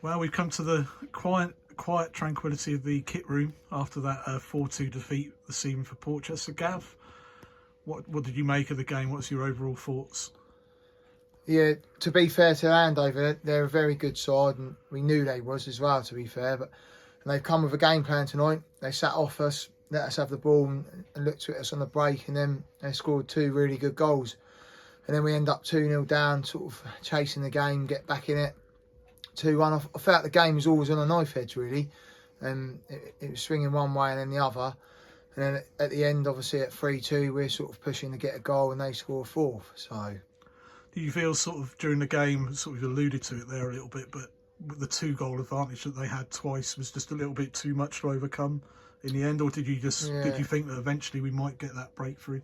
Well, we've come to the quiet tranquility of the kit room after that 4-2 defeat this evening for Portchester. Gav, what did you make of the game? What's your overall thoughts? Yeah, to be fair to Andover, they're a very good side, and we knew they was as well, to be fair. But and they've come with a game plan tonight. They sat off us, let us have the ball, and looked at us on the break, and then they scored two really good goals. And then we end up 2-0 down, sort of chasing the game, get back in it. 2-1. I felt the game was always on a knife edge, really. It was swinging one way and then the other. And then at the end, obviously at 3-2, we're sort of pushing to get a goal, and they score a fourth. So, Do you feel sort of during the game, sort of alluded to it there a little bit, but the 2-goal advantage that they had twice was just a little bit too much to overcome in the end, or did you think that eventually we might get that breakthrough?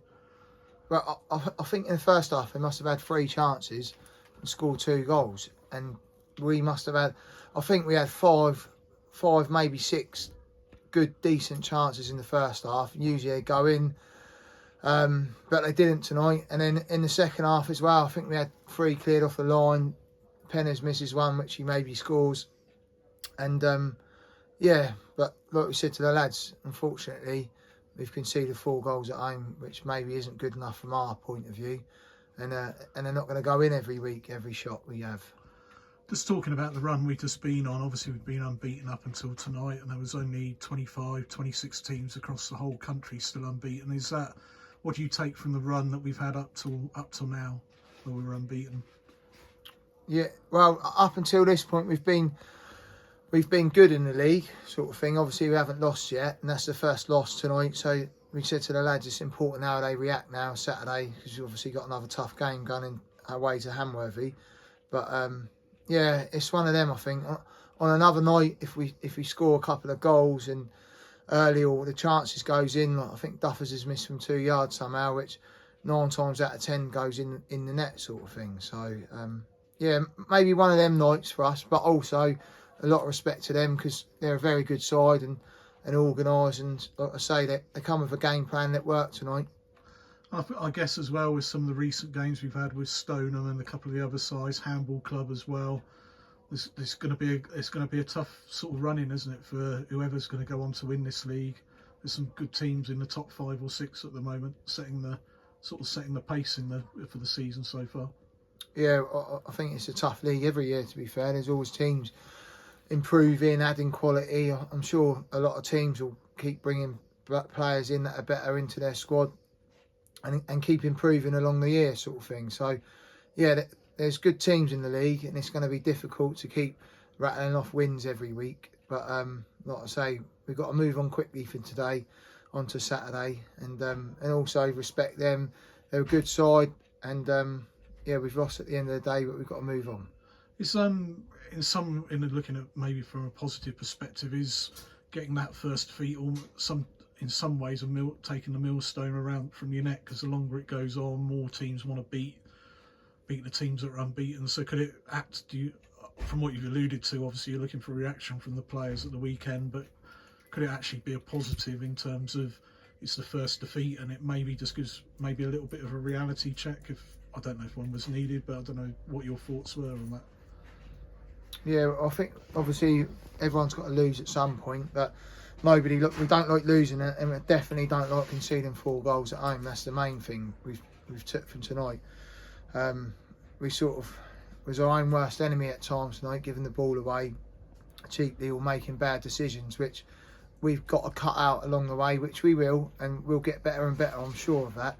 well, I think in the first half they must have had 3 chances and scored 2 goals, and we must have had. I think we had five, maybe 6 good, decent chances in the first half. Usually they go in. But they didn't tonight. And then in the second half as well, I think we had 3 cleared off the line. Penners misses one, which he maybe scores. And but like we said to the lads, unfortunately, we've conceded 4 goals at home, which maybe isn't good enough from our point of view. And they're not going to go in every week, every shot we have. Just talking about the run we've just been on, obviously we've been unbeaten up until tonight, and there was only 25, 26 teams across the whole country still unbeaten. What do you take from the run that we've had up till now, where we were unbeaten? Yeah, well, up until this point, we've been good in the league, sort of thing. Obviously, we haven't lost yet, and that's the first loss tonight. So we said to the lads, it's important how they react now Saturday, because we've obviously got another tough game going in away to Hamworthy. But yeah, it's one of them. I think on another night, if we score a couple of goals and early, or the chances goes in, like I think Duffers has missed from 2 yards somehow, which 9 times out of 10 goes in the net, sort of thing. So yeah, maybe one of them nights for us, but also a lot of respect to them, because they're a very good side and organised, and like I say, they come with a game plan that worked tonight. I guess as well with some of the recent games we've had with Stoneham and a couple of the other sides, Handball Club as well. It's going to be a tough sort of running, isn't it, for whoever's going to go on to win this league. There's some good teams in the top 5 or 6 at the moment, setting the pace for the season so far. Yeah, I think it's a tough league every year, to be fair. There's always teams improving, adding quality. I'm sure a lot of teams will keep bringing players in that are better into their squad, and keep improving along the year, sort of thing. So yeah, there's good teams in the league, and it's going to be difficult to keep rattling off wins every week. But like I say, we've got to move on quickly for today, onto Saturday, and also respect them. They're a good side, and yeah, we've lost at the end of the day, but we've got to move on. It's looking at maybe from a positive perspective, is getting that first defeat, or in some ways taking the millstone around from your neck, because the longer it goes on, more teams want to beat the teams that are unbeaten. So could it act, from what you've alluded to, obviously you're looking for a reaction from the players at the weekend, but could it actually be a positive in terms of it's the first defeat, and it maybe just gives maybe a little bit of a reality check? I don't know if one was needed, but I don't know what your thoughts were on that. Yeah, I think obviously everyone's got to lose at some point, but we don't like losing, and we definitely don't like conceding 4 goals at home. That's the main thing we've took from tonight. We sort of was our own worst enemy at times tonight, giving the ball away cheaply or making bad decisions, which we've got to cut out along the way, which we will, and we'll get better and better, I'm sure of that.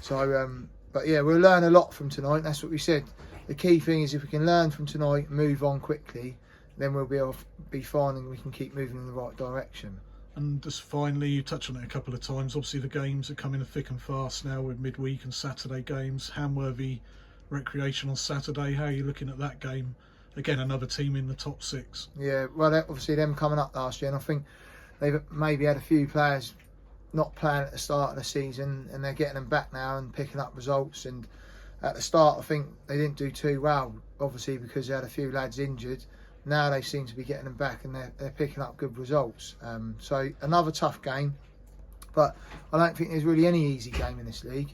So but yeah, we'll learn a lot from tonight. That's what we said. The key thing is, if we can learn from tonight, move on quickly, then we'll be fine, and we can keep moving in the right direction. And just finally, you touched on it a couple of times, obviously the games are coming thick and fast now with midweek and Saturday games. Hamworthy Recreation on Saturday, how are you looking at that game? Again, another team in the top 6. Yeah, well, obviously them coming up last year, and I think they've maybe had a few players not playing at the start of the season, and they're getting them back now and picking up results. And at the start, I think they didn't do too well, obviously because they had a few lads injured. Now they seem to be getting them back, and they're picking up good results. So another tough game, but I don't think there's really any easy game in this league.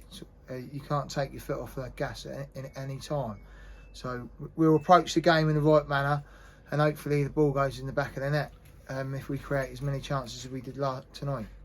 You can't take your foot off the gas at any time. So we'll approach the game in the right manner, and hopefully the ball goes in the back of the net if we create as many chances as we did tonight.